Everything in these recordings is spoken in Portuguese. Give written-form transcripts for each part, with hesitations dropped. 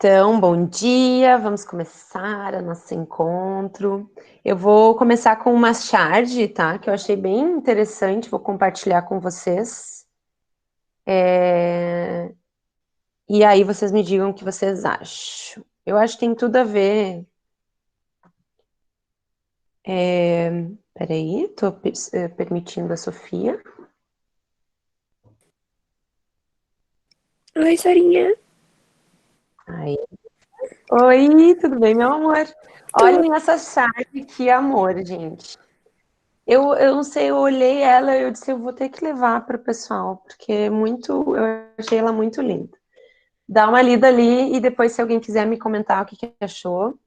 Então, bom dia, vamos começar o nosso encontro. Eu vou começar com uma charge, tá? Que eu achei bem interessante, vou compartilhar com vocês. E aí vocês me digam o que vocês acham. Eu acho que tem tudo a ver. Peraí, estou permitindo a Sofia. Oi, Sarinha. Aí. Oi, tudo bem, meu amor? Olhem essa charge, que amor, gente. Eu não sei, eu olhei ela e eu disse, eu vou ter que levar para o pessoal, porque eu achei ela muito linda. Dá uma lida ali e depois, se alguém quiser me comentar o que achou,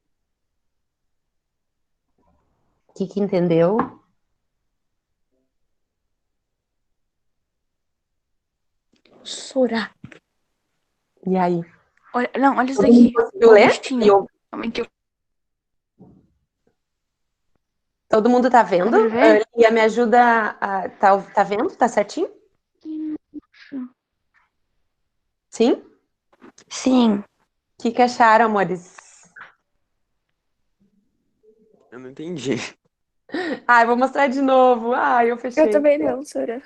o que entendeu. Sora. E aí? Olha, não, olha isso Todo mundo daqui. conseguiu O ler? bichinho. Calma aí que eu Todo mundo tá vendo? consigo ver. Lia, me ajuda tá vendo? Tá certinho? Sim? O Sim. que acharam, amores? Eu não entendi. Ai, vou mostrar de novo. Ai, eu Eu fechei. também não, Sora.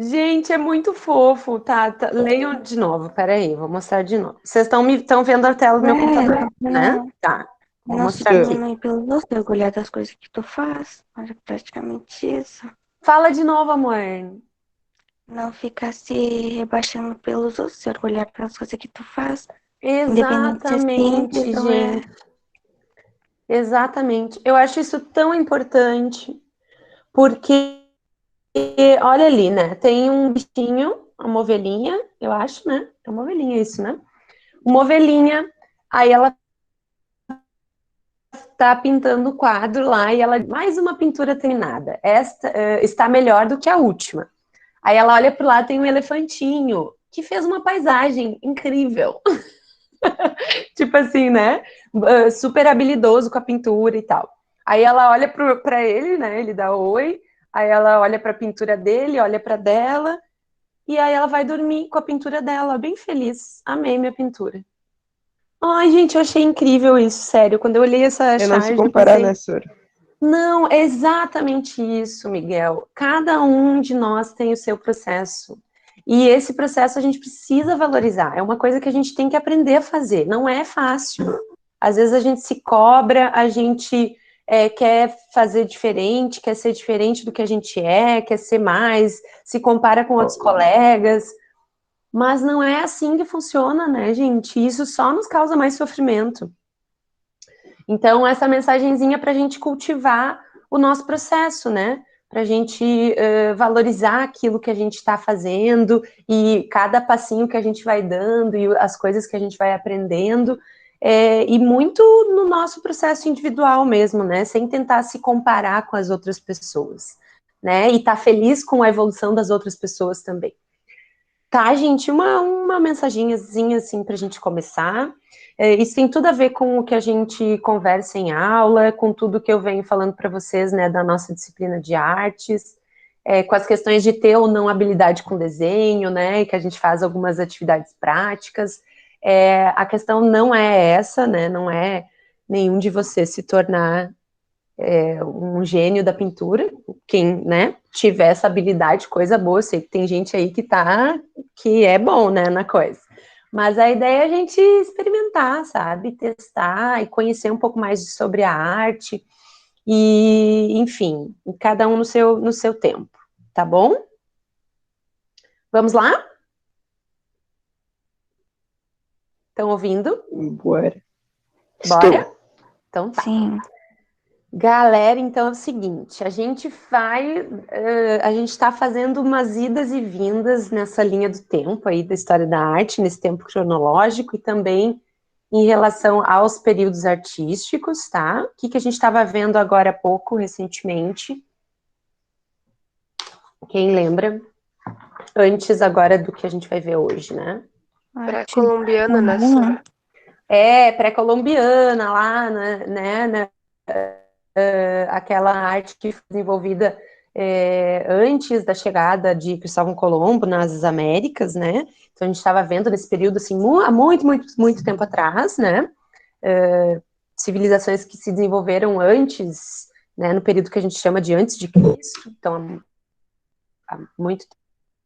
Gente, é muito fofo, tá? Leiam de novo, peraí, vou mostrar de novo. Vocês estão vendo a tela do meu computador, né? Tá, vou Não se mostrar aqui. diminui pelo doce, olhar das coisas que tu faz. Mas é praticamente isso. Fala de novo, amor. Não ficar se rebaixando pelos outros, olhar pelas coisas que tu faz. Independente se é Exatamente, simples ou é. gente. Exatamente. Eu acho isso tão importante, porque, olha ali, né? Tem um bichinho, uma ovelhinha, eu acho, né? É uma ovelhinha isso, né? Uma ovelhinha, aí ela está pintando o quadro lá e ela mais uma pintura terminada. Esta está melhor do que a última. Aí ela olha para lá, tem um elefantinho que fez uma paisagem incrível. Tipo assim, né? Super habilidoso com a pintura e tal. Aí ela olha para ele, né? Ele dá oi. Aí ela olha para a pintura dele, olha para dela. E aí ela vai dormir com a pintura dela, bem feliz. Amei minha pintura. Ai, gente, eu achei incrível isso, sério. Quando eu olhei essa É não se charge, eu comparar, pensei, né, Sora? não, é exatamente isso, Miguel. Cada um de nós tem o seu processo. E esse processo a gente precisa valorizar. É uma coisa que a gente tem que aprender a fazer. Não é fácil. Às vezes a gente se cobra, a gente quer fazer diferente, quer ser diferente do que a gente quer ser mais, se compara com outros colegas. Mas não é assim que funciona, né, gente? Isso só nos causa mais sofrimento. Então, essa mensagenzinha para a gente cultivar o nosso processo, né? Para a gente valorizar aquilo que a gente está fazendo e cada passinho que a gente vai dando e as coisas que a gente vai aprendendo, e muito no nosso processo individual mesmo, né? Sem tentar se comparar com as outras pessoas, né? E estar feliz com a evolução das outras pessoas também. Tá, gente, uma mensagenzinha assim para a gente começar. Isso tem tudo a ver com o que a gente conversa em aula, com tudo que eu venho falando para vocês, né, da nossa disciplina de artes, com as questões de ter ou não habilidade com desenho, né, que a gente faz algumas atividades práticas. A questão não é essa, né, não é nenhum de vocês se tornar um gênio da pintura, quem, né, tiver essa habilidade, coisa boa, eu sei que tem gente aí que é bom, né, na coisa. Mas a ideia é a gente experimentar, sabe, testar e conhecer um pouco mais sobre a arte e, enfim, cada um no seu tempo, tá bom? Vamos lá? Estão ouvindo? Bora. Bora? Estou. Então tá. Sim. Galera, então é o seguinte, a gente está fazendo umas idas e vindas nessa linha do tempo aí da história da arte, nesse tempo cronológico e também em relação aos períodos artísticos, tá? O que a gente estava vendo agora há pouco, recentemente, quem lembra? Antes agora do que a gente vai ver hoje, né? Pré-colombiana, né, Sora? Pré-colombiana lá, né, aquela arte que foi desenvolvida antes da chegada de Cristóvão Colombo nas Américas, né? Então a gente estava vendo nesse período assim há muito, muito, muito tempo atrás, né? Civilizações que se desenvolveram antes, né? No período que a gente chama de antes de Cristo, então há muito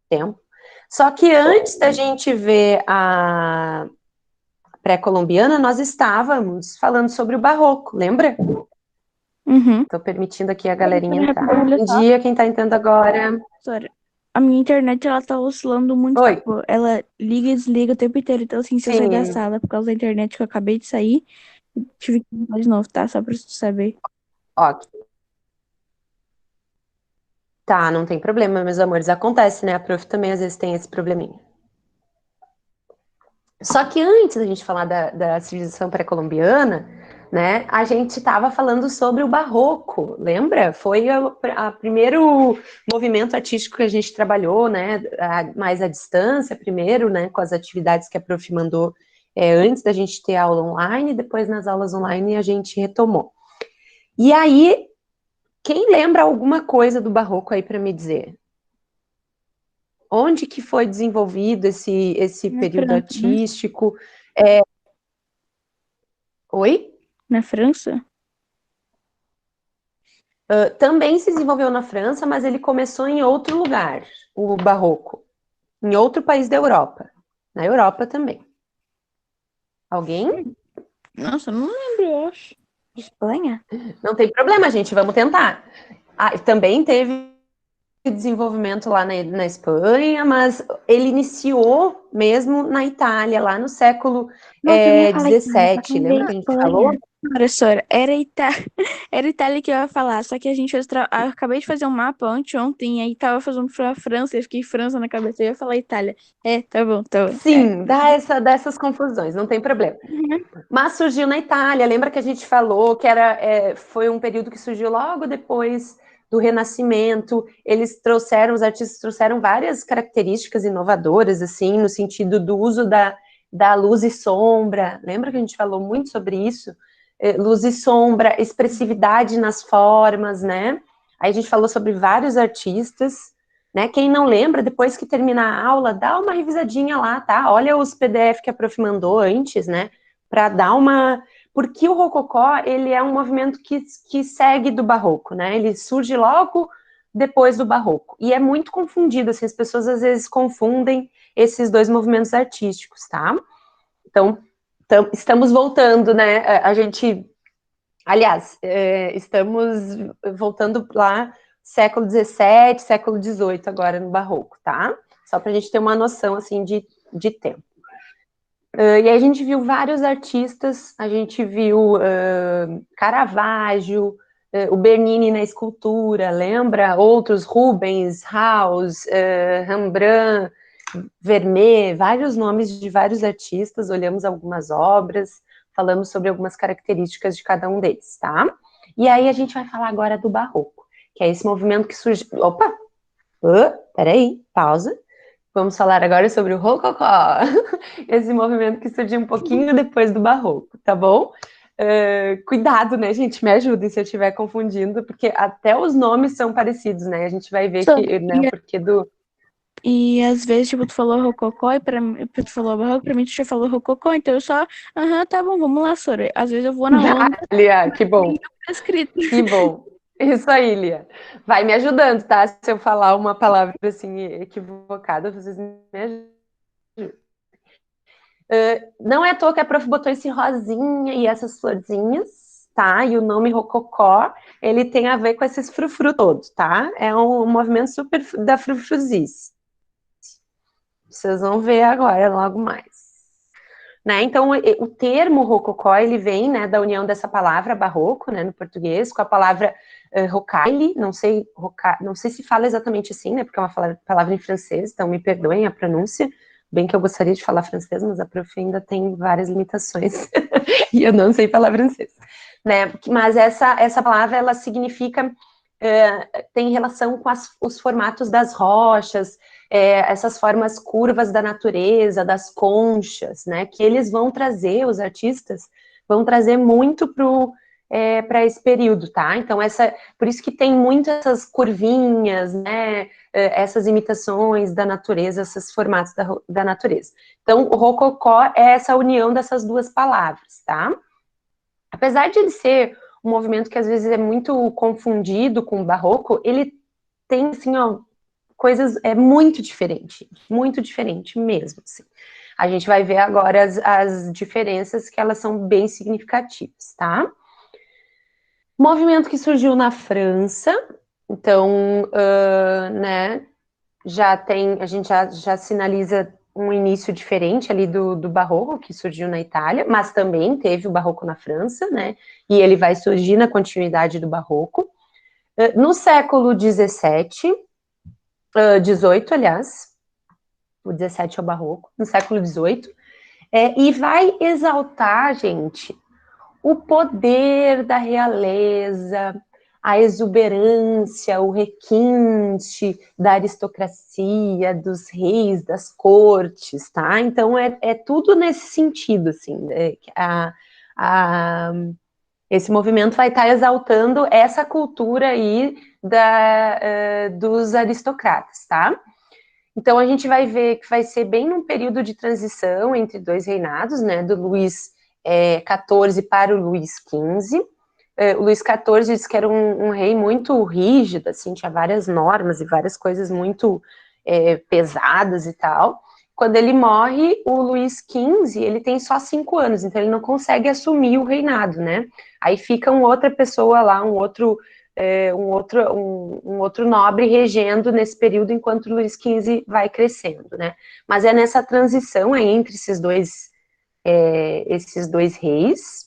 tempo. Só que antes da gente ver a pré-colombiana, nós estávamos falando sobre o barroco, lembra? Estou permitindo aqui a galerinha entrar. Bom dia, quem está entrando agora? A minha internet, ela tá oscilando muito. Oi. Tipo, ela liga e desliga o tempo inteiro. Então, assim, se eu sair da sala por causa da internet que eu acabei de sair, tive que entrar de novo, tá? Só pra você saber. Ok. Tá, não tem problema, meus amores. Acontece, né? A prof também às vezes tem esse probleminha. Só que antes da gente falar da civilização pré-colombiana, né, a gente estava falando sobre o barroco, lembra? Foi o primeiro movimento artístico que a gente trabalhou, né, mais à distância, primeiro, né, com as atividades que a prof mandou antes da gente ter aula online, depois nas aulas online a gente retomou. E aí, quem lembra alguma coisa do barroco aí para me dizer? Onde que foi desenvolvido esse período artístico? Oi? Na França? Também se desenvolveu na França, mas ele começou em outro lugar, o barroco. Em outro país da Europa. Na Europa também. Alguém? Nossa, não lembro, eu acho. Espanha? Não tem problema, gente, vamos tentar. Também teve desenvolvimento lá na Espanha, mas ele iniciou mesmo na Itália, lá no século XVII. Lembra que a gente falou? Professora, era Itália que eu ia falar, só que a gente fez eu acabei de fazer um mapa ontem, aí tava fazendo pra França, eu fiquei França na cabeça, eu ia falar Itália. Tá bom. Sim, dá essas confusões, não tem problema. Mas surgiu na Itália, lembra que a gente falou que foi um período que surgiu logo depois do Renascimento, os artistas trouxeram várias características inovadoras, assim, no sentido do uso da luz e sombra, lembra que a gente falou muito sobre isso? Luz e sombra, expressividade nas formas, né? Aí a gente falou sobre vários artistas, né? Quem não lembra, depois que terminar a aula, dá uma revisadinha lá, tá? Olha os PDF que a prof mandou antes, né? Para dar uma... Porque o rococó, ele é um movimento que segue do barroco, né? Ele surge logo depois do barroco. E é muito confundido, assim, as pessoas às vezes confundem esses dois movimentos artísticos, tá? Então, estamos voltando, né? A gente... Aliás, estamos voltando lá século XVII, século XVIII agora no barroco, tá? Só para a gente ter uma noção, assim, de tempo. E aí a gente viu vários artistas, a gente viu Caravaggio, o Bernini na escultura, lembra? Outros, Rubens, Haus, Rembrandt, Vermeer, vários nomes de vários artistas, olhamos algumas obras, falamos sobre algumas características de cada um deles, tá? E aí a gente vai falar agora do barroco, que é esse movimento que surge... Opa! Peraí, pausa. Vamos falar agora sobre o rococó, esse movimento que surgiu um pouquinho depois do barroco, tá bom? Cuidado, né, gente? Me ajudem se eu estiver confundindo, porque até os nomes são parecidos, né? A gente vai ver que, né, o porquê do... E às vezes, tipo, tu falou rococó e tu falou barroco, pra mim tu já falou rococó, então eu só, tá bom, vamos lá, Sora. Às vezes eu vou na onda. Lia, que bom. Tá escrito. Que bom. Isso aí, Lia. Vai me ajudando, tá? Se eu falar uma palavra assim equivocada, vocês me ajudam. Não é à toa que a prof botou esse rosinha e essas florzinhas, tá? E o nome rococó, ele tem a ver com esses frufru todos, tá? É um movimento super da frufruzice. Vocês vão ver agora, logo mais. Né? Então, o termo rococó, ele vem, né, da união dessa palavra barroco, né, no português, com a palavra rocaille, não sei se fala exatamente assim, né, porque é uma palavra em francês, então me perdoem a pronúncia, bem que eu gostaria de falar francês, mas a prof ainda tem várias limitações, e eu não sei falar francês, né, mas essa palavra, ela significa, tem relação com os formatos das rochas, essas formas curvas da natureza, das conchas, né, que eles vão trazer, os artistas, vão trazer muito para esse período, tá? Então, por isso que tem muitas essas curvinhas, né? Essas imitações da natureza, esses formatos da natureza. Então, o rococó é essa união dessas duas palavras, tá? Apesar de ele ser um movimento que às vezes é muito confundido com o barroco, ele tem, assim, ó, coisas, muito diferente mesmo, assim. A gente vai ver agora as diferenças, que elas são bem significativas, tá? Movimento que surgiu na França, então, né, a gente já sinaliza um início diferente ali do barroco, que surgiu na Itália, mas também teve o barroco na França, né, e ele vai surgir na continuidade do barroco. No século XVII, 18, aliás, o 17 é o barroco, no século XVIII, e vai exaltar, gente, o poder da realeza, a exuberância, o requinte da aristocracia, dos reis, das cortes, tá? Então, é tudo nesse sentido, assim, esse movimento vai estar exaltando essa cultura aí dos aristocratas, tá? Então, a gente vai ver que vai ser bem num período de transição entre dois reinados, né, do Luís XIV para o Luís XV. O Luís XIV disse que era um rei muito rígido, assim, tinha várias normas e várias coisas muito pesadas e tal. Quando ele morre, o Luís XV, ele tem só 5 anos, então ele não consegue assumir o reinado, né? Aí fica uma outra pessoa lá, um outro nobre regendo nesse período, enquanto o Luís XV vai crescendo, né? Mas é nessa transição aí entre esses dois reis.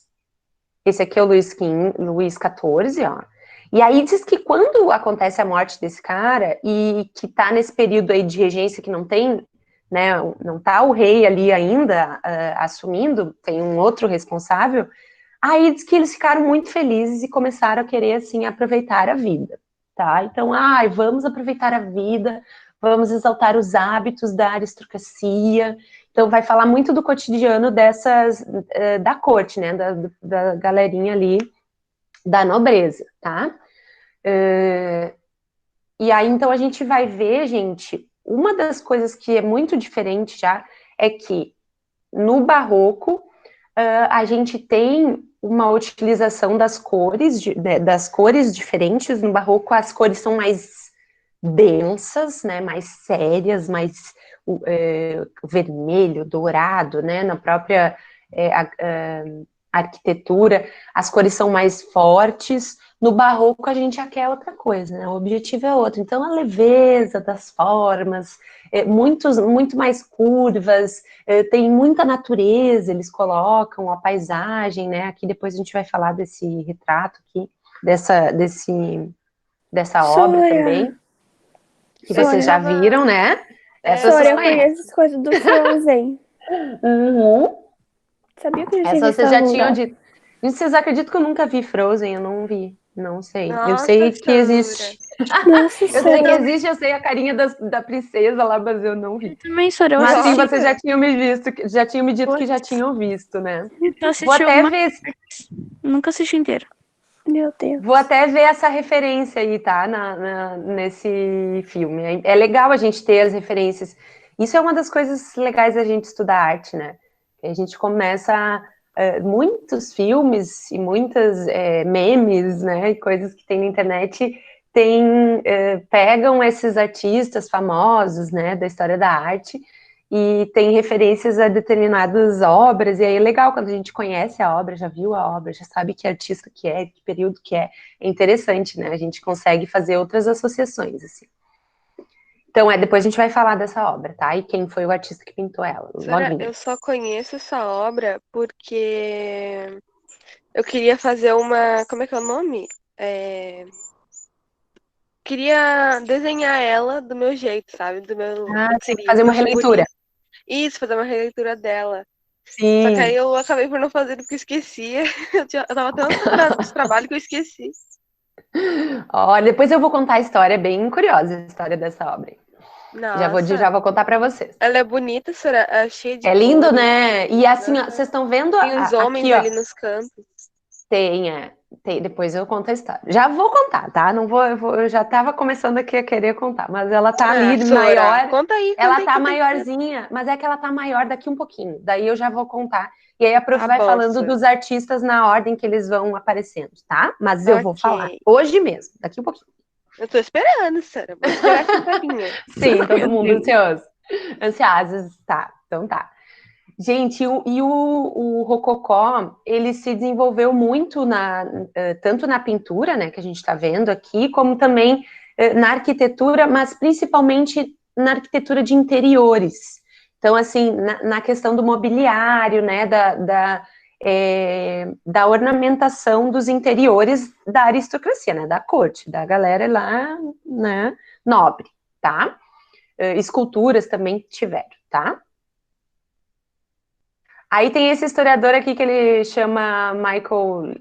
Esse aqui é o Luís XIV, ó. E aí diz que quando acontece a morte desse cara, e que tá nesse período aí de regência que não tem, né, não tá o rei ali ainda assumindo, tem um outro responsável, aí diz que eles ficaram muito felizes e começaram a querer, assim, aproveitar a vida, tá? Então, vamos aproveitar a vida, vamos exaltar os hábitos da aristocracia. Então, vai falar muito do cotidiano da corte, né, da galerinha ali, da nobreza, tá? E aí, então, a gente vai ver, gente, uma das coisas que é muito diferente já é que no barroco a gente tem uma utilização das cores diferentes. No barroco, as cores são mais densas, né, mais sérias, mais vermelho, dourado, né, na própria arquitetura, as cores são mais fortes. No barroco, a gente quer outra coisa, né, o objetivo é outro. Então, a leveza das formas, muito mais curvas, tem muita natureza, eles colocam a paisagem, né, aqui depois a gente vai falar desse retrato aqui, dessa obra também, que vocês já viram, né? Sora, eu conheço as coisas do Frozen. Sabia que eu já tinha visto vocês já algum tinham lugar? dito. Vocês acreditam que eu nunca vi Frozen? Eu não vi, não sei. Nossa, eu sei que Sora. existe. Nossa, Eu sei que existe, eu sei a carinha da princesa lá, mas eu não vi. Também, Sora, eu Mas sim, assisti. vocês já tinham me visto, já tinham me dito que já tinham visto, né? Eu assisti Vou até alguma... ver, Nunca assisti inteiro. meu Deus. vou até ver essa referência aí, tá? Nesse filme. É legal a gente ter as referências. Isso é uma das coisas legais da gente estudar arte, né? A gente começa muitos filmes e muitas memes, né? E coisas que tem na internet pegam esses artistas famosos, né? Da história da arte e tem referências a determinadas obras, e aí é legal quando a gente conhece a obra, já viu a obra, já sabe que artista que é, que período que é interessante, né? A gente consegue fazer outras associações, assim. Então, depois a gente vai falar dessa obra, tá? E quem foi o artista que pintou ela, Sora, loguinho. eu só conheço essa obra porque eu queria fazer uma. Como é que é o nome? Queria desenhar ela do meu jeito, sabe? Do meu. Sim, fazer uma releitura. Isso, fazer uma releitura dela. Sim. Só que aí eu acabei por não fazer porque eu esquecia. Eu tava tão saturada desse trabalho que eu esqueci. Olha, depois eu vou contar a história, é bem curiosa a história dessa obra. Nossa. Já vou contar pra vocês. Ela é bonita, Sora, cheia de lindo, cores. né? E assim, ó, vocês estão vendo Tem uns homens aqui, ali ó, nos cantos. tem, Depois eu conto a história. Já vou contar, tá? Não vou, eu já tava começando aqui a querer contar, mas ela tá ali Sora, maior. conta aí, Ela conta aí, tá conta aí. maiorzinha, mas é que ela tá maior daqui um pouquinho. Daí eu já vou contar. E aí a prof Tá vai bom, falando Sora. dos artistas na ordem que eles vão aparecendo, tá? Mas eu vou falar Ok. hoje mesmo, daqui um pouquinho. Eu tô esperando, Sora. Vou esperar aqui um pouquinho. Sim, todo Meu mundo Deus. ansioso. Ansiosos, tá. Então tá. Gente, o Rococó, ele se desenvolveu muito tanto na pintura, né, que a gente está vendo aqui, como também na arquitetura, mas principalmente na arquitetura de interiores. Então, assim, na questão do mobiliário, né, da ornamentação dos interiores da aristocracia, né, da corte, da galera lá, né, nobre, tá? Esculturas também tiveram, tá? Aí tem esse historiador aqui que ele chama Michael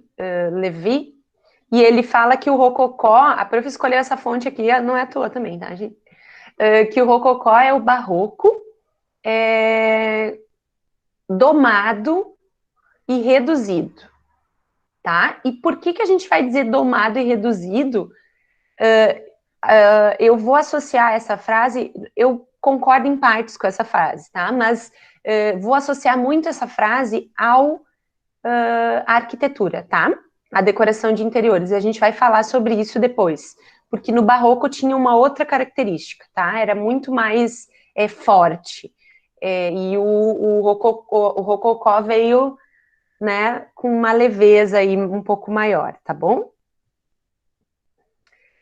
Levy, e ele fala que o Rococó, a prof escolheu essa fonte aqui, não é à toa também, tá, gente? Que o Rococó é o barroco domado e reduzido, tá? E por que a gente vai dizer domado e reduzido? Eu vou associar essa frase, eu concordo em partes com essa frase, tá? Mas vou associar muito essa frase à arquitetura, tá? A decoração de interiores. E a gente vai falar sobre isso depois. Porque no barroco tinha uma outra característica, tá? Era muito mais forte. E o rococó veio, né, com uma leveza aí um pouco maior, tá bom?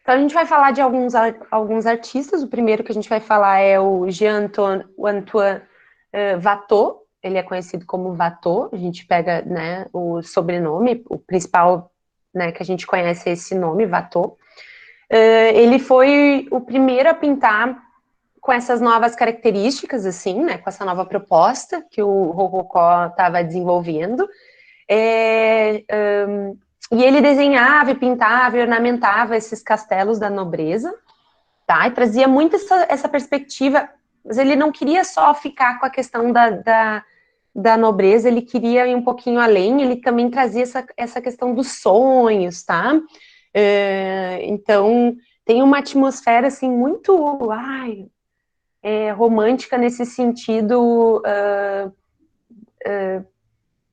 Então, a gente vai falar de alguns artistas. O primeiro que a gente vai falar é o Jean-Antoine Watteau. Ele é conhecido como Watteau. A gente pega, né, o sobrenome, o principal, né, que a gente conhece é esse nome, Watteau. Ele foi o primeiro a pintar com essas novas características, assim, né, com essa nova proposta que o Rococó estava desenvolvendo. E ele desenhava, e pintava, e ornamentava esses castelos da nobreza, tá? E trazia muito essa perspectiva, mas ele não queria só ficar com a questão da nobreza, ele queria ir um pouquinho além, ele também trazia essa questão dos sonhos, tá? Então, tem uma atmosfera, assim, muito, romântica nesse sentido.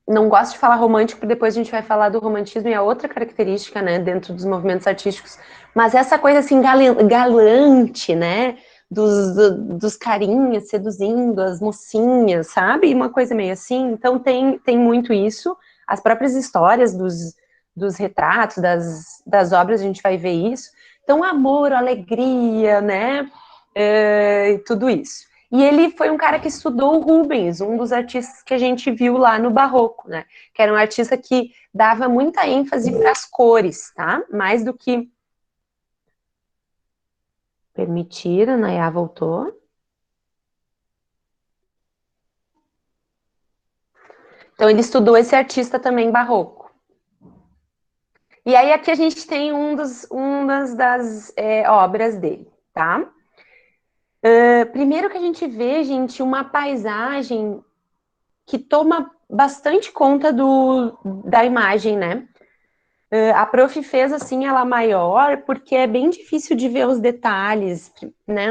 Não gosto de falar romântico, porque depois a gente vai falar do romantismo e a outra característica, né, dentro dos movimentos artísticos, mas essa coisa, assim, galante, né, dos carinhas seduzindo as mocinhas, sabe? Uma coisa meio assim. Então tem muito isso. As próprias histórias dos retratos, das obras, a gente vai ver isso. Então, amor, alegria, né, e tudo isso. E ele foi um cara que estudou o Rubens, um dos artistas que a gente viu lá no Barroco, né? Que era um artista que dava muita ênfase para as cores, tá? Mais do que... Permitir, a Nayá voltou. Então, ele estudou esse artista também barroco. E aí, aqui a gente tem uma das obras dele, tá? Primeiro que a gente vê, gente, uma paisagem que toma bastante conta da imagem, né? A prof fez assim ela maior, porque é bem difícil de ver os detalhes, né?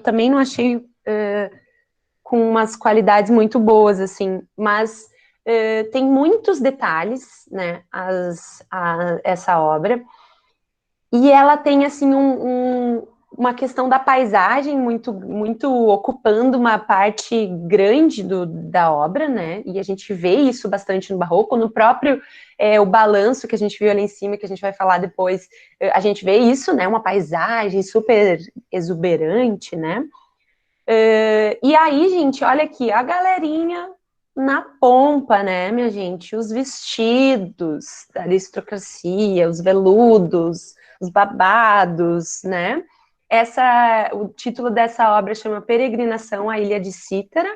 Também não achei com umas qualidades muito boas, assim, mas tem muitos detalhes, né? Essa obra. E ela tem, assim, uma questão da paisagem muito ocupando uma parte grande da obra, né? E a gente vê isso bastante no Barroco, no próprio o balanço que a gente viu ali em cima, que a gente vai falar depois, a gente vê isso, né? Uma paisagem super exuberante, né? E aí, gente, olha aqui, a galerinha na pompa, né, minha gente? Os vestidos da aristocracia, os veludos, os babados, né? O título dessa obra chama Peregrinação à Ilha de Cítara.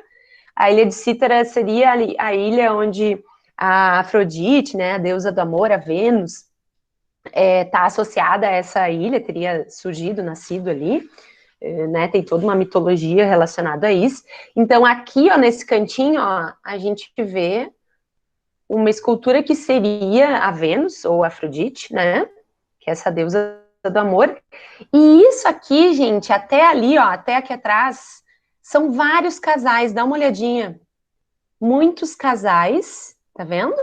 A Ilha de Cítara seria a ilha onde a Afrodite, né, a deusa do amor, a Vênus, está associada a essa ilha, teria nascido ali. Né, tem toda uma mitologia relacionada a isso. Então, aqui, ó, nesse cantinho, ó, a gente vê uma escultura que seria a Vênus, ou Afrodite, né? Que é essa deusa do amor. E isso aqui, gente, até ali, ó, até aqui atrás, são vários casais, dá uma olhadinha. Muitos casais, tá vendo?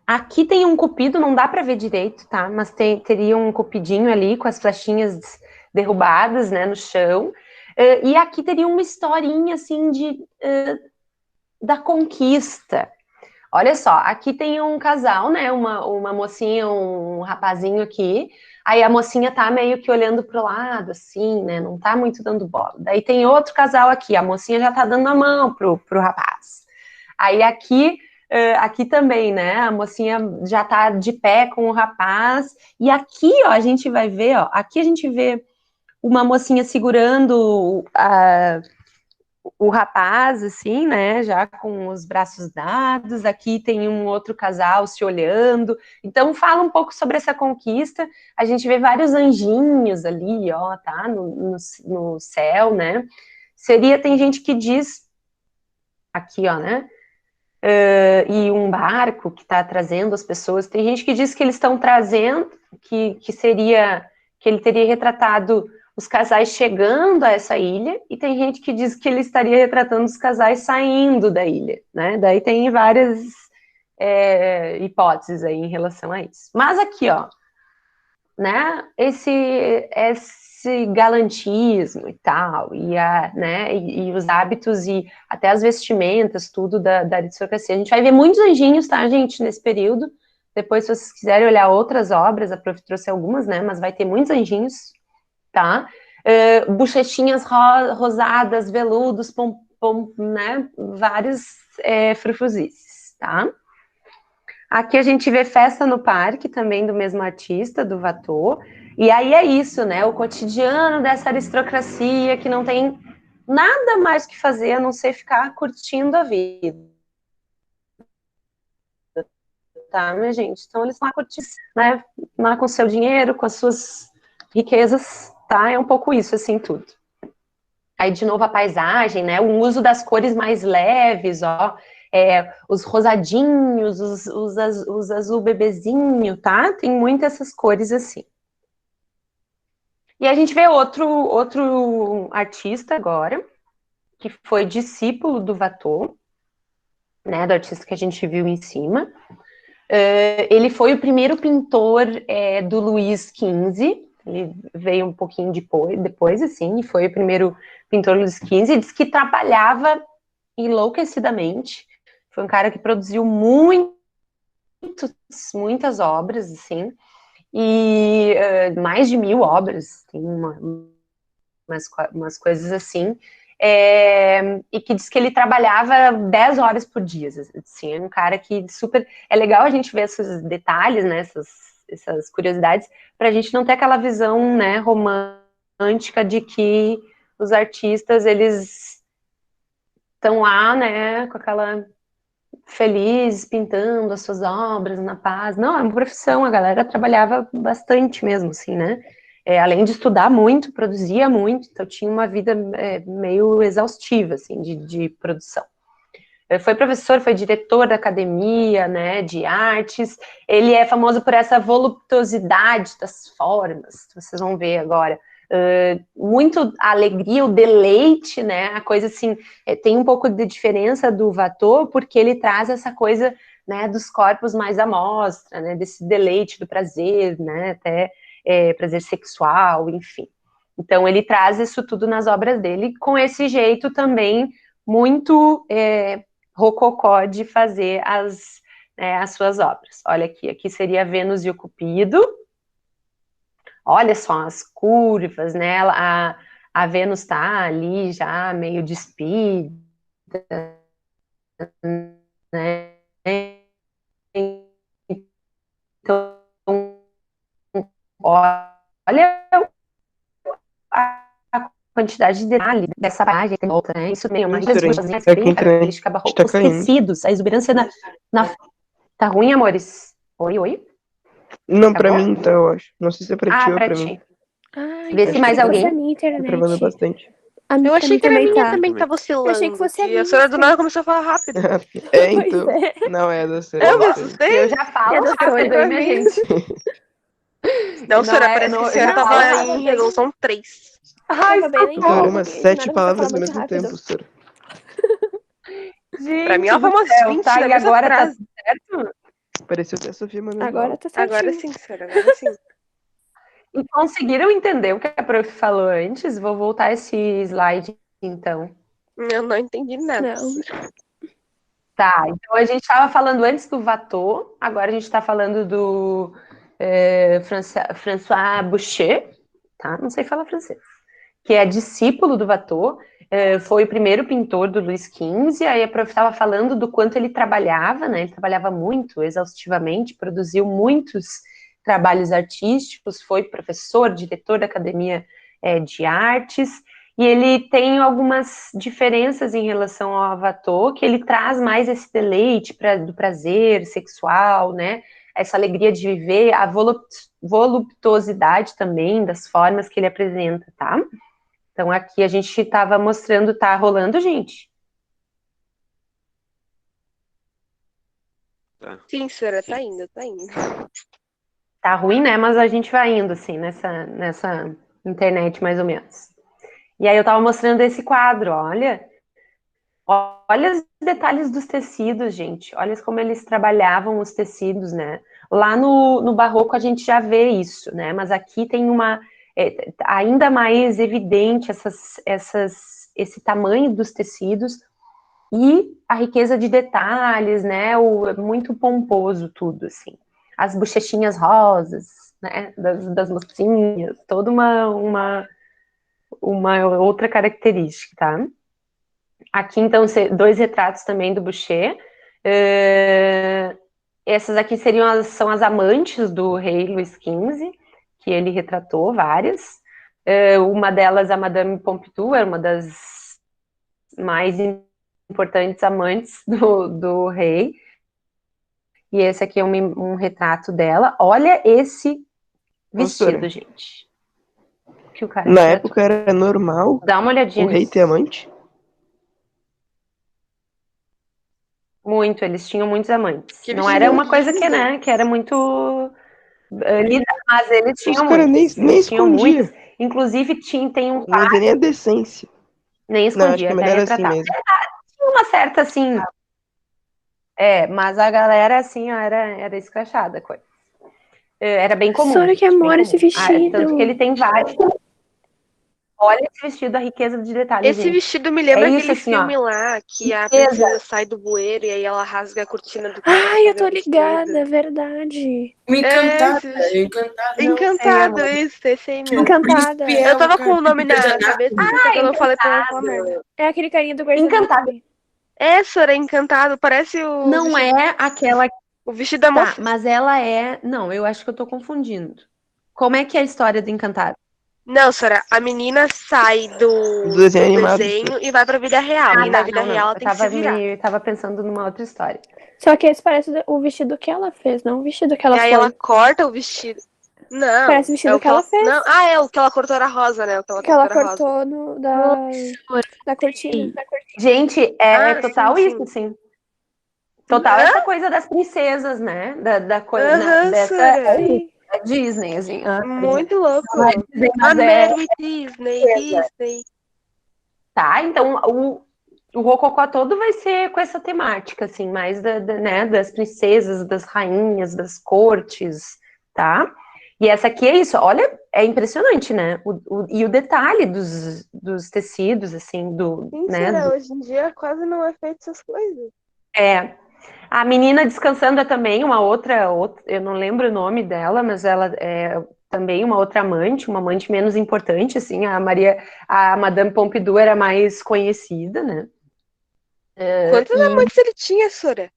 Aqui tem um cupido, não dá para ver direito, tá? Mas teria um cupidinho ali com as flechinhas derrubadas, né, no chão. E aqui teria uma historinha, assim, da conquista. Olha só, aqui tem um casal, né, uma mocinha, um rapazinho aqui. Aí a mocinha tá meio que olhando pro lado, assim, né, não tá muito dando bola. Daí tem outro casal aqui, a mocinha já tá dando a mão pro rapaz. Aí aqui também, né, a mocinha já tá de pé com o rapaz, e aqui, ó, a gente vai ver, ó, aqui a gente vê uma mocinha segurando o rapaz, assim, né, já com os braços dados, aqui tem um outro casal se olhando, então fala um pouco sobre essa conquista, a gente vê vários anjinhos ali, ó, tá, no céu, né, tem gente que diz, aqui, ó, né, e um barco que está trazendo as pessoas. Tem gente que diz que eles estão trazendo, que ele teria retratado os casais chegando a essa ilha, e tem gente que diz que ele estaria retratando os casais saindo da ilha, né? Daí tem várias hipóteses aí em relação a isso. Mas aqui, ó, né? Esse galantismo e tal, e os hábitos e até as vestimentas, tudo da aristocracia. A gente vai ver muitos anjinhos, tá, gente, nesse período. Depois, se vocês quiserem olhar outras obras, a prof trouxe algumas, né, mas vai ter muitos anjinhos, tá? Bochechinhas rosadas, veludos, né, vários frufruzices, tá? Aqui a gente vê Festa no Parque, também do mesmo artista, do Watteau. E aí é isso, né? O cotidiano dessa aristocracia que não tem nada mais que fazer a não ser ficar curtindo a vida. Tá, minha gente? Então eles estão lá curtindo, né? Lá com o seu dinheiro, com as suas riquezas, tá? É um pouco isso, assim, tudo. Aí, de novo, a paisagem, né? O uso das cores mais leves, ó. Os rosadinhos, os azul bebezinho, tá? Tem muitas essas cores assim. E a gente vê outro artista agora, que foi discípulo do Watteau, né, do artista que a gente viu em cima. Ele foi o primeiro pintor do Luís XV, ele veio um pouquinho depois, assim, e foi o primeiro pintor Luís XV, diz que trabalhava enlouquecidamente, foi um cara que produziu muitas obras, assim, e mais de 1000 obras, tem umas coisas assim, e que diz que ele trabalhava 10 horas por dia, assim, é um cara que super... É legal a gente ver esses detalhes, né, essas curiosidades, para a gente não ter aquela visão, né, romântica de que os artistas, eles estão lá, né, com aquela... feliz, pintando as suas obras na paz. Não, é uma profissão, a galera trabalhava bastante mesmo, assim, né? Além de estudar muito, produzia muito, então tinha uma vida meio exaustiva, assim, de produção. Foi professor, foi diretor da academia, né, de artes. Ele é famoso por essa voluptuosidade das formas, vocês vão ver agora. Muito a alegria, o deleite, né, a coisa assim, tem um pouco de diferença do Watteau, porque ele traz essa coisa, né, dos corpos mais à mostra, né, desse deleite, do prazer, né, até prazer sexual, enfim. Então ele traz isso tudo nas obras dele, com esse jeito também muito rococó de fazer as suas obras. Olha aqui seria Vênus e o Cupido. Olha só as curvas, né? A Vênus está ali já meio despida, né? Então, olha a quantidade de detalhe dessa página, né? Isso também é uma característica barroca. Os tecidos, a exuberância Tá ruim, amores? Oi? Não, pra mim então, eu acho. Não sei se é pra ti ou pra mim. Ai, Vê se mais alguém. minha internet. Tá travando bastante. Eu achei que era a também minha tá. também tava oscilando. Eu achei que fosse a E minha, a senhora do sim. nada começou a falar rápido. Então. Pois é. Não, é da Sora. Eu me da Sora. assustei. Eu já falo É da rápido Sora. aí, minha gente. Não, Não senhora, é- parece não- que a eu senhora já tava falo em resolução 3. Ai, Tava bem lá em O programa cima, porque 7 nada, você palavras fala ao muito mesmo rápido. tempo, Sora. gente Pra mim, ela do falou umas céu, 20 tá? na E mesma agora frase. tá certo? Pareceu até a Sofia mandando Agora mal. tá certinho. Agora sim, senhora, agora sim. E conseguiram entender o que a prof falou antes? Vou voltar esse slide, então. Eu não entendi nada. Não. Tá, então a gente estava falando antes do Watteau, agora a gente está falando do François Boucher, tá? Não sei falar francês. Que é discípulo do Watteau, foi o primeiro pintor do Luís XV, aí a prof estava falando do quanto ele trabalhava, né? Ele trabalhava muito, exaustivamente, produziu muitos trabalhos artísticos, foi professor, diretor da Academia de Artes, e ele tem algumas diferenças em relação ao Watteau, que ele traz mais esse deleite do prazer sexual, né? Essa alegria de viver, a voluptuosidade também das formas que ele apresenta, tá? Então aqui a gente estava mostrando, tá rolando, gente? Sim, senhora, tá indo, tá indo. Tá ruim, né? Mas a gente vai indo, assim, nessa internet, mais ou menos. E aí eu tava mostrando esse quadro, olha. Olha os detalhes dos tecidos, gente. Olha como eles trabalhavam os tecidos, né? Lá no Barroco a gente já vê isso, né? Mas aqui tem ainda mais evidente esse tamanho dos tecidos e a riqueza de detalhes, né? Muito pomposo tudo, assim. As bochechinhas rosas, né? Das mocinhas, toda uma outra característica, tá? Aqui, então, dois retratos também do Boucher. Essas aqui são as amantes do rei Luís XV, que ele retratou várias. Uma delas, a Madame Pompadour, uma das mais importantes amantes do rei. E esse aqui é um retrato dela. Olha esse vestido, Sora, gente. Que o cara na retratou. época era normal Dá uma olhadinha o rei nisso. ter amante? Muito, eles tinham muitos amantes. Que Não vestido era uma coisa que, lindo. né, que era muito mas eles Os tinham caras muitos. nem Eles tinham escondia. muitos. Inclusive, tem um Não ia ter nem a decência. nem Não, acho que escondia, é até melhor assim retratar. mesmo. Tinha uma certa, assim... mas a galera, assim, era escrachada, coisa. Era bem comum. Sora, que bem amor esse comum. vestido. Tanto que ele tem vários. Olha esse vestido, a riqueza de detalhes, Esse gente. vestido me lembra É isso, aquele assim, ó. filme lá, que a Riqueza. princesa sai do bueiro e aí ela rasga a cortina do quarto. Ai, eu pra tô ver o ligada, vestido. verdade. O Encantada. esse Encantada. não. Encantado, amor. esse aí mesmo. Encantada. Príncipe Eu é tava o com o nome na arcanjo cabeça, Nato. só que eu não falei pra não falar merda. É aquele carinha do Grey's Encantado. Anatomy. É, Sora, Encantado, parece o Não vestido, é aquela... o vestido da Tá, moça. mas ela é... Não, eu acho que eu tô confundindo. Como é que é a história do Encantado? Não, Sora, a menina sai Do do desenho animado. desenho e vai pra vida real. E na vida não. real ela Eu tem que se virar. tava pensando numa outra história. Só que esse parece o vestido que ela fez, não o vestido que ela E aí foi. ela corta o vestido. Não. Parece o vestido é o que ela fez. Não, é o que ela cortou era rosa, né? O que ela Que ela cortou era rosa. cortou da cortina. Gente, é total sim, isso, sim. Total essa coisa das princesas, né? Da coisa dessa Sora. Disney, assim. Muito louco. Não é Disney, mas Mary with Disney. Tá, então o Rococó todo vai ser com essa temática, assim, mais né, das princesas, das rainhas, das cortes, tá? E essa aqui é isso, olha, é impressionante, né? E o detalhe dos tecidos, assim, Sim, né? Sora, hoje em dia quase não é feito essas coisas. A menina descansando é também uma outra, eu não lembro o nome dela, mas ela é também uma outra amante, uma amante menos importante, assim, a Madame Pompadour era mais conhecida, né? Quantos amantes ele tinha, Sora?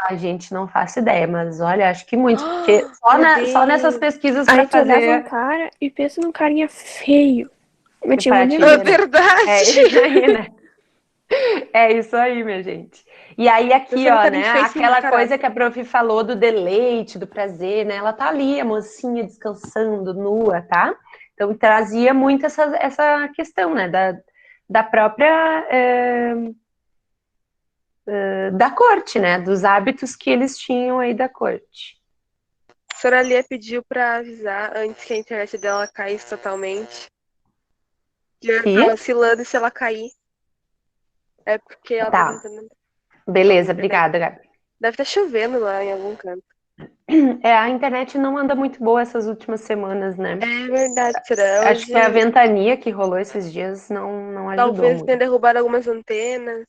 A gente não faço ideia, mas olha, acho que muitos, Ah, porque só nessas pesquisas para Aí tu olhava um fazer... cara e pensa num carinha feio. Mas tinha Pra uma te de ver, É né? verdade. É isso aí, né? É isso aí, minha gente. E aí aqui, Eu ó, sou né? feíssima, Aquela caralho. coisa que a prof falou do deleite, do prazer, né? Ela tá ali, a mocinha descansando, nua, tá? Então trazia muito essa questão, né? da própria da corte, né? Dos hábitos que eles tinham aí da corte. A senhora Lia pediu pra avisar antes que a internet dela caísse totalmente. Que ela Que? tá oscilando e se ela cair. É porque ela tá Tá. tentando. Beleza, obrigada, Gabi. Deve estar chovendo lá em algum canto. A internet não anda muito boa essas últimas semanas, né? É verdade, será? Acho que a ventania que rolou esses dias não ajudou Talvez muito. tenha derrubado algumas antenas.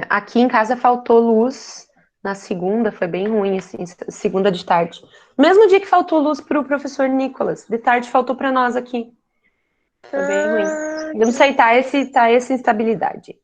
Aqui em casa faltou luz na segunda, foi bem ruim, assim, segunda de tarde. Mesmo dia que faltou luz para o professor Nicolas, de tarde faltou para nós aqui. Foi bem ruim. Eu não sei, tá essa instabilidade.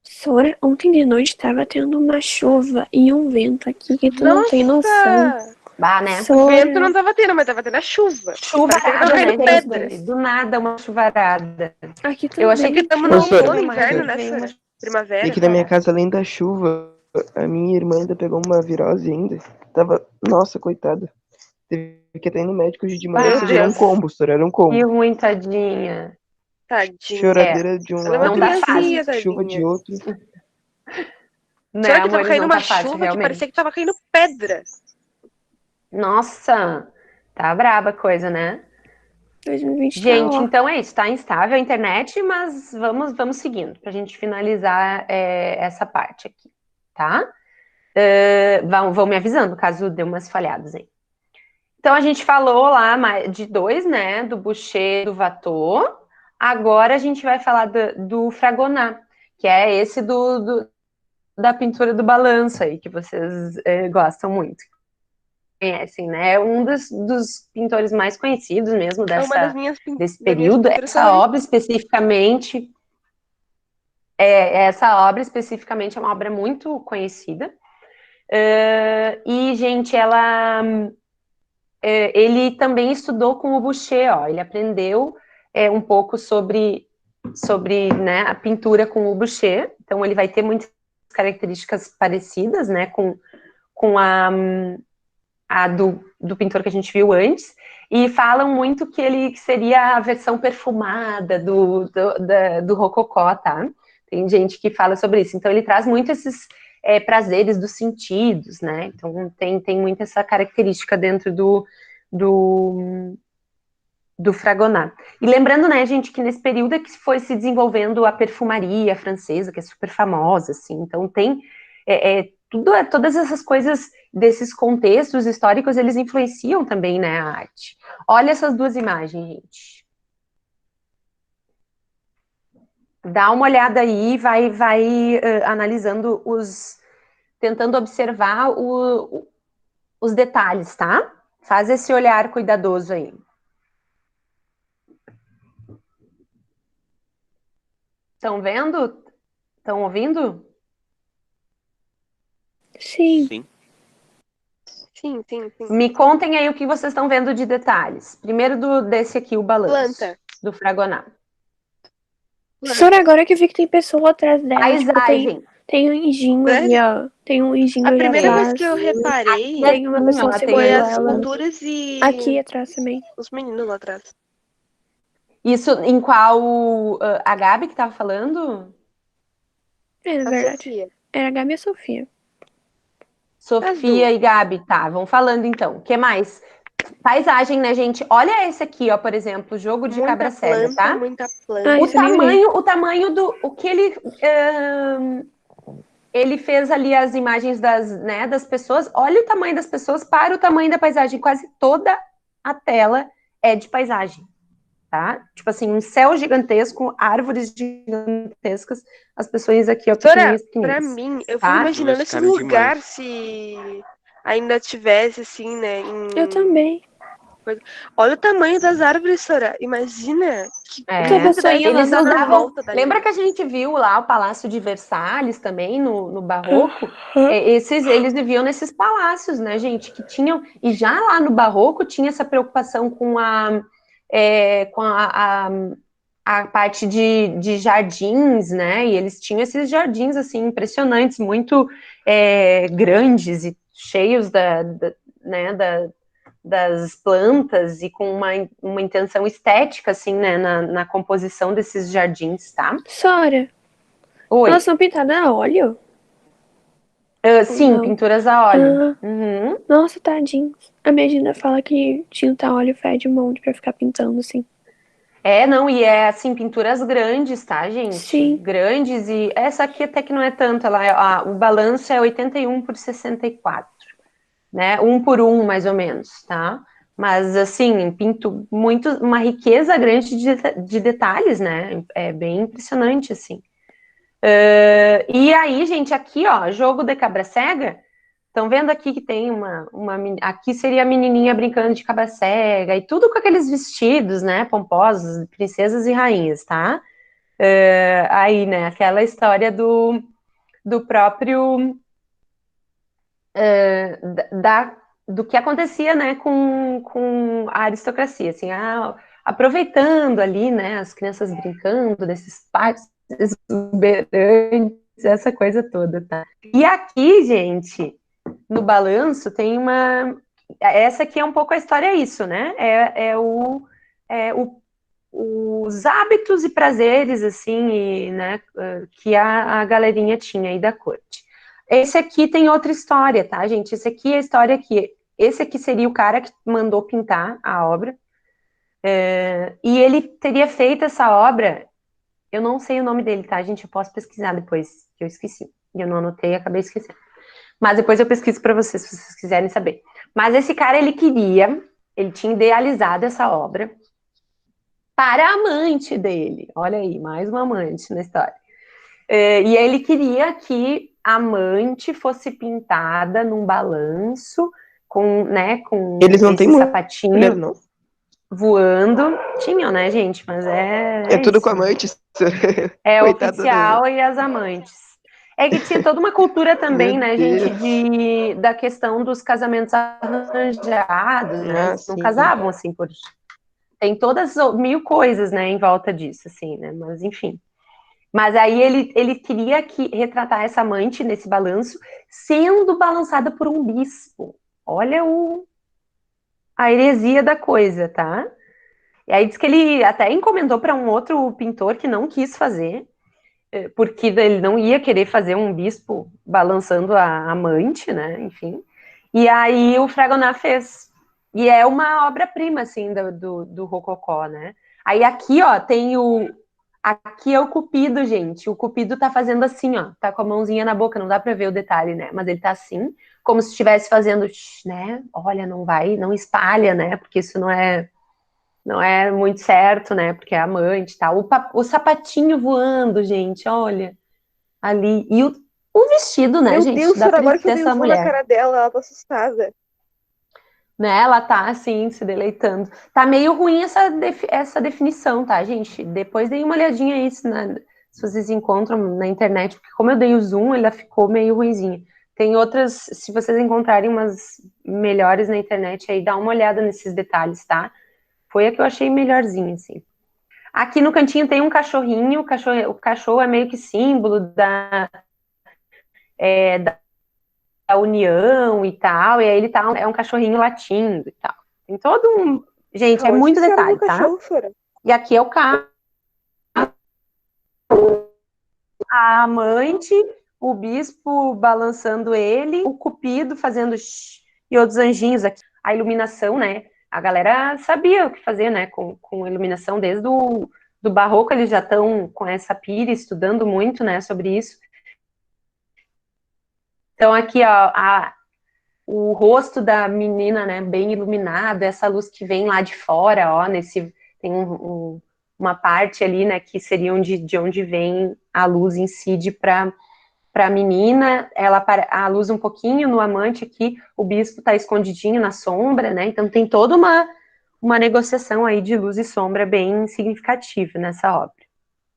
Sora, ontem de noite tava tendo uma chuva e um vento aqui que tu não tem noção. Nossa! Bah, né? O Sora, vento não tava tendo, mas tava tendo a chuva. Parecia que Chuvarada, tava né, caindo gente? pedra. Do nada uma chuvarada. aqui Eu achei também. que Estamos não no outono, Sora, inverno, né, veio Sora? uma E Primavera. aqui na minha casa, além da chuva, a minha irmã ainda pegou uma virose ainda. Tava, nossa, coitada. Teve que até ir no médico hoje de manhã, Meu ou seja, era um Deus. combo, Sora, era um combo. Que ruim, tadinha. Tadinha. Choradeira de um Ela é uma lado, Não dá criancinha, chuva de tadinha. outro. Né, Será que tava amores, caindo não uma tá fácil, chuva que realmente. parecia que tava caindo pedra? Nossa, tá braba a coisa, né? 2020 tá Gente, ó. então é isso, tá instável a internet, mas vamos seguindo pra gente finalizar essa parte aqui, tá? Vão me avisando caso dê umas falhadas aí. Então a gente falou lá de dois, né? Do Boucher, do Watteau. Agora a gente vai falar do Fragonard, que é esse da pintura do balanço aí, que vocês gostam muito. Conhecem, né? É um dos pintores mais conhecidos mesmo É uma das desse minhas período. pinturas favoritas. Essa obra especificamente é uma obra muito conhecida. E, gente, ele também estudou com o Boucher, ó. Ele aprendeu um pouco sobre né, a pintura com o Boucher. Então, ele vai ter muitas características parecidas, né, com a do pintor que a gente viu antes, e falam muito que ele seria a versão perfumada do Rococó, tá? Tem gente que fala sobre isso. Então, ele traz muito esses prazeres dos sentidos, né? Então, tem muito essa característica dentro do Fragonard. E lembrando, né, gente, que nesse período é que foi se desenvolvendo a perfumaria francesa, que é super famosa, assim. Então, tem todas essas coisas desses contextos históricos, eles influenciam também, né, a arte. Olha essas duas imagens, gente. Dá uma olhada aí, vai analisando tentando observar os detalhes, tá? Faz esse olhar cuidadoso aí. Estão vendo? Estão ouvindo? Sim. Sim. Me contem aí o que vocês estão vendo de detalhes. Primeiro desse aqui, o balanço. Planta. Do Fragonard. Sora, agora que eu vi que tem pessoa atrás dela. Tipo, Paisagem. tem um anjinho Sério? ali, ó. Tem um anjinho A ali primeira vez atrás. que eu reparei Tem uma pessoa ela tem foi segurando as ela. pinturas e Aqui atrás também. os meninos lá atrás. Isso em qual a Gabi que estava falando? É A verdade. Sofia. Era a Gabi e a Sofia. Sofia Azul. e Gabi, tá, vão falando então. O que mais? Paisagem, né, gente? Olha esse aqui, ó, por exemplo, jogo de cabra cega, tá? Muita Ah, planta. isso eu nem olhei. O tamanho o que ele fez ali as imagens das pessoas. Olha o tamanho das pessoas para o tamanho da paisagem. Quase toda a tela é de paisagem, tá? Tipo assim, um céu gigantesco, árvores gigantescas, as pessoas aqui, ó, Sora, pequenininhas. pra mim, eu tá? fico imaginando Duas esse caras lugar demais. se ainda tivesse, assim, né? Eu também. Olha o tamanho das árvores, Sora. Imagina que Tua pessoa ia lá Eles na usavam. volta dali. Lembra que a gente viu lá o Palácio de Versalhes também, no Barroco? Eles viviam nesses palácios, né, gente? Que tinham. E já lá no Barroco tinha essa preocupação com a parte de jardins, né? E eles tinham esses jardins assim impressionantes, muito grandes e cheios das plantas e com uma intenção estética, assim, né, na composição desses jardins, tá? Sora, Oi. elas são pintadas a óleo? Sim, Não. pinturas a óleo. Ah, Uhum. nossa, tadinhos. A minha Gina fala que tinta a óleo fede um monte pra ficar pintando assim. Não, e é assim, pinturas grandes, tá, gente? Sim. Grandes, e essa aqui até que não é tanto, o balanço é 81 por 64, né? 1 por 1, mais ou menos, tá? Mas, assim, pinto muito, uma riqueza grande de detalhes, né? É bem impressionante, assim. E aí, gente, aqui, ó, jogo de cabra cega. Estão vendo aqui que tem aqui seria a menininha brincando de cabra cega, e tudo com aqueles vestidos, né, pomposos, princesas e rainhas, tá? Aí, né, aquela história do próprio, do que acontecia, né, com a aristocracia, assim, aproveitando ali, né, as crianças brincando nesses parques exuberantes, essa coisa toda, tá? E aqui, gente, no balanço tem essa aqui é um pouco a história, é isso, né? Os hábitos e prazeres, assim, né, que a galerinha tinha aí da corte. Esse aqui tem outra história, tá, gente? Esse aqui é a história que... Esse aqui seria o cara que mandou pintar a obra. E ele teria feito essa obra... Eu não sei o nome dele, tá, gente? Eu posso pesquisar depois, que eu esqueci. Eu não anotei e acabei esquecendo. Mas depois eu pesquiso para vocês, se vocês quiserem saber. Mas esse cara, ele tinha idealizado essa obra para a amante dele. Olha aí, mais uma amante na história. E ele queria que a amante fosse pintada num balanço com, né, com Eles não esse têm sapatinho mulher, não. voando. Tinham, né, gente? Mas É tudo isso, com né? amante. É Coitada oficial e as amantes. É que tinha toda uma cultura também, Meu né, Deus. gente, da questão dos casamentos arranjados, né? Eles não sim. casavam assim por... Tem todas mil coisas, né, em volta disso, assim, né? Mas enfim. Mas aí ele queria retratar essa amante nesse balanço, sendo balançada por um bispo. Olha a heresia da coisa, tá? E aí diz que ele até encomendou para um outro pintor que não quis fazer, porque ele não ia querer fazer um bispo balançando a amante, né? Enfim. E aí o Fragonard fez. E é uma obra-prima, assim, do Rococó, né? Aí aqui, ó, Aqui é o Cupido, gente. O Cupido tá fazendo assim, ó. Tá com a mãozinha na boca, não dá pra ver o detalhe, né? Mas ele tá assim, como se estivesse fazendo, né? Olha, não espalha, né? Porque isso não é muito certo, né? Porque é amante e tal. O sapatinho voando, gente, olha, ali. E o vestido, né, Meu gente, Deus, da Sora, agora que eu dei o princesa zoom na mulher. cara dela, ela tá assustada. Né, ela tá, assim, se deleitando. Tá meio ruim essa definição, tá, gente? Depois dei uma olhadinha aí, se vocês encontram na internet, porque como eu dei o zoom, ela ficou meio ruinzinha. Tem outras, se vocês encontrarem umas melhores na internet aí, dá uma olhada nesses detalhes, tá? Foi a que eu achei melhorzinha, assim. Aqui no cantinho tem um cachorrinho, o cachorro é meio que símbolo da união e tal, e aí ele é um cachorrinho latindo e tal. Tem todo um... Gente, é Aonde muito fizeram detalhe, no tá? cachorro, Sora? E aqui é o carro, a amante, o bispo balançando ele, o cupido fazendo e outros anjinhos aqui. A iluminação, né? A galera sabia o que fazer, né? Com iluminação desde do barroco, eles já estão com essa pira, estudando muito, né, sobre isso. Então aqui, ó, o rosto da menina, né, bem iluminado, essa luz que vem lá de fora, ó, tem uma parte ali, né, que seria de onde vem a luz incide para a menina, a luz um pouquinho no amante aqui, o bispo está escondidinho na sombra, né, então tem toda uma negociação aí de luz e sombra bem significativa nessa obra,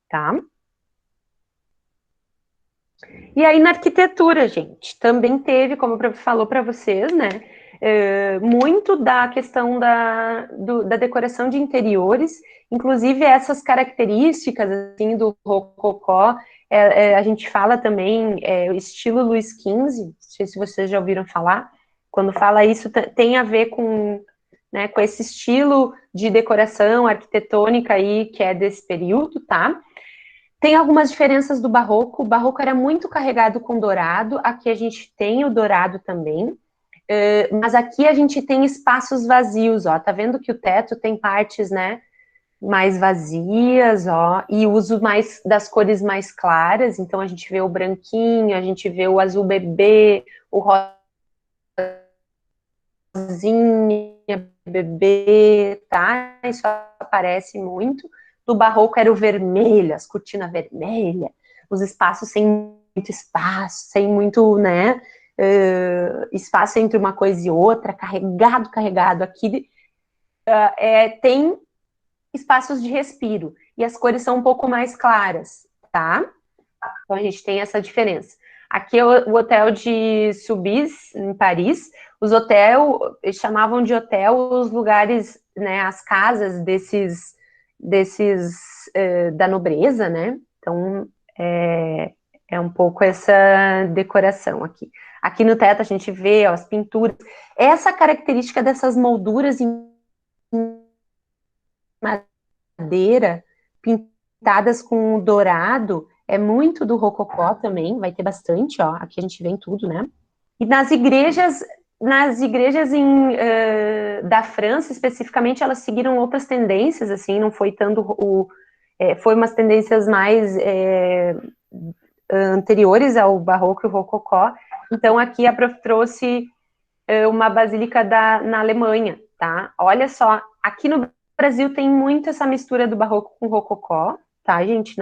tá? E aí na arquitetura, gente, também teve, como falou para vocês, né, muito da questão da decoração de interiores, inclusive essas características, assim, do rococó, a gente fala também, o estilo Luís XV, não sei se vocês já ouviram falar, quando fala isso, tem a ver com né, com esse estilo de decoração arquitetônica aí, que é desse período, tá? Tem algumas diferenças do barroco. O barroco era muito carregado com dourado, aqui a gente tem o dourado também, mas aqui a gente tem espaços vazios, ó, tá vendo que o teto tem partes, né, mais vazias, ó, e uso mais das cores mais claras, então a gente vê o branquinho, a gente vê o azul bebê, o rosinha bebê, tá? Isso aparece muito. Do barroco era o vermelho, as cortinas vermelhas, os espaços sem muito espaço, sem muito, né, espaço entre uma coisa e outra, carregado. Aqui tem espaços de respiro, e as cores são um pouco mais claras, tá? Então a gente tem essa diferença. Aqui é o hotel de Soubise, em Paris. Os hotéis, eles chamavam de hotel os lugares, né, as casas desses da nobreza, né? Então é um pouco essa decoração aqui. Aqui no teto a gente vê, ó, as pinturas. Essa característica dessas molduras em madeira pintadas com dourado é muito do rococó também, vai ter bastante, ó, aqui a gente vê em tudo, né? E nas igrejas da França, especificamente, elas seguiram outras tendências, assim, não foi tanto foi umas tendências mais anteriores ao barroco e o rococó. Então aqui a prof trouxe uma basílica na Alemanha, tá? Olha só, aqui no Brasil tem muito essa mistura do barroco com o rococó, tá, gente?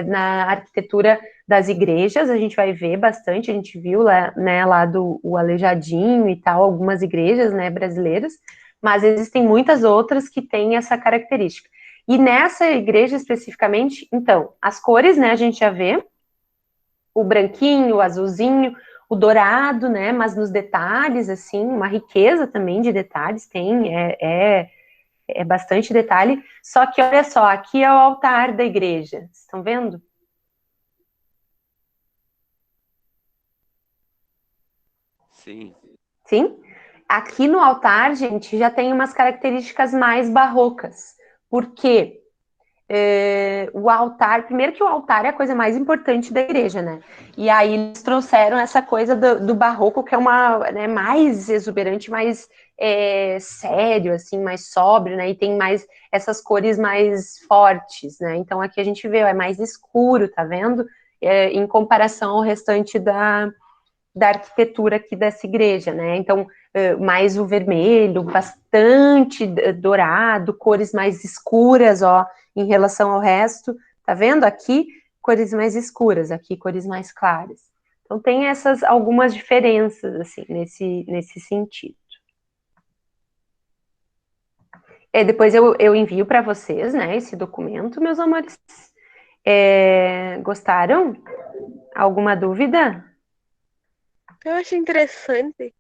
Na arquitetura das igrejas, a gente vai ver bastante, a gente viu lá, né, lá do Aleijadinho e tal, algumas igrejas, né, brasileiras, mas existem muitas outras que têm essa característica. E nessa igreja especificamente, então, as cores, né, a gente já vê, o branquinho, o azulzinho, o dourado, né, mas nos detalhes, assim, uma riqueza também de detalhes tem, é bastante detalhe, só que olha só, aqui é o altar da igreja, vocês estão vendo? Sim. Sim? Aqui no altar, gente, já tem umas características mais barrocas, porque o altar, primeiro que o altar é a coisa mais importante da igreja, né? E aí eles trouxeram essa coisa do barroco, que é uma, né, mais exuberante, mais sério, assim, mais sóbrio, né? E tem mais essas cores mais fortes, né? Então aqui a gente vê, é mais escuro, tá vendo? Em comparação ao restante da arquitetura aqui dessa igreja, né? Então, mais o vermelho, bastante dourado, cores mais escuras, ó, em relação ao resto. Tá vendo? Aqui, cores mais escuras, aqui, cores mais claras. Então, tem essas algumas diferenças, assim, nesse sentido. Depois eu envio para vocês, né, esse documento, meus amores. Gostaram? Alguma dúvida? Eu achei interessante